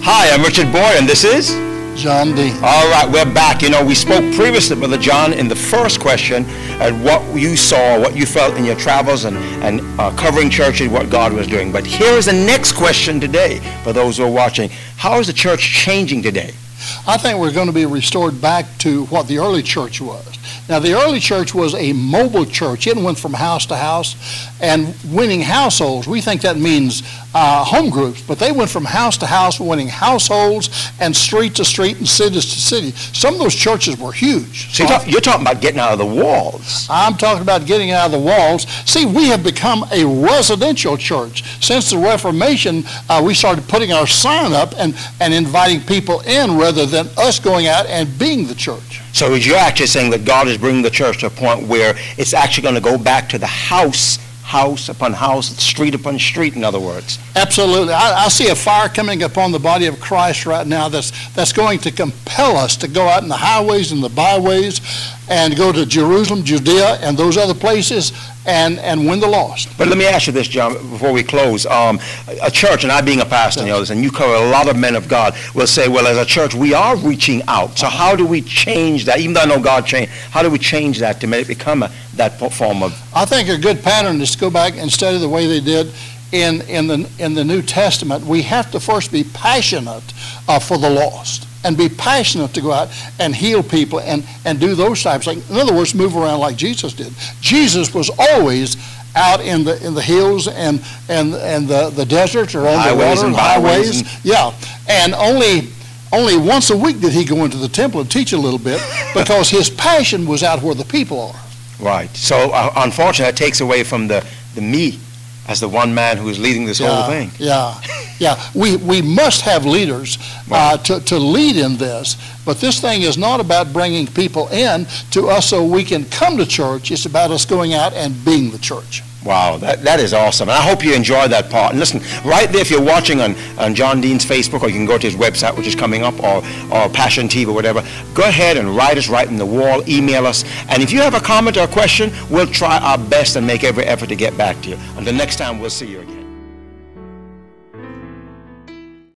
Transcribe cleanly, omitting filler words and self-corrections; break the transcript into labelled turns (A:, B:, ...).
A: Hi, I'm Richard Boyd, and this is
B: John Dean.
A: All right, we're back. You know, we spoke previously, Brother John, in the first question at what you saw, what you felt in your travels and covering churches, what God was doing. But here is the next question today for those who are watching. How is the church changing today?
B: I think we're going to be restored back to what the early church was. Now, the early church was a mobile church. It went from house to house and winning households. We think that means home groups, but they went from house to house, winning households and street to street and cities to city. Some of those churches were huge.
A: So you're talking about getting out of the walls.
B: I'm talking about getting out of the walls. See, we have become a residential church. Since the Reformation, we started putting our sign up and inviting people in rather than us going out and being the church.
A: So you're actually saying that God is bringing the church to a point where it's actually going to go back to the house upon house, street upon street, in other words.
B: Absolutely. I see a fire coming upon the body of Christ right now that's going to compel us to go out in the highways and the byways and go to Jerusalem, Judea, and those other places and win the lost.
A: But let me ask you this, John, before we close. A church, and I being a pastor and the others, and you cover a lot of men of God, will say, well, as a church, we are reaching out. So how do we change that? Even though I know God changed, how do we change that to make it become that form of...
B: I think a good pattern is to go back and study the way they did in the New Testament. We have to first be passionate for the lost and be passionate to go out and heal people and do those types of things. In other words, move around like Jesus did. Jesus was always out in the hills and the deserts or on the water, highways. Yeah, and only once a week did he go into the temple and teach a little bit because his passion was out where the people are.
A: Right. So unfortunately, that takes away from the me as the one man who is leading this whole thing.
B: Yeah. We must have leaders to lead in this, but this thing is not about bringing people in to us so we can come to church. It's about us going out and being the church.
A: Wow, that is awesome. And I hope you enjoyed that part. And listen, right there, if you're watching on John Dean's Facebook, or you can go to his website, which is coming up, or Passion TV or whatever, go ahead and write us right in the wall, email us. And if you have a comment or a question, we'll try our best and make every effort to get back to you. Until next time, we'll see you again.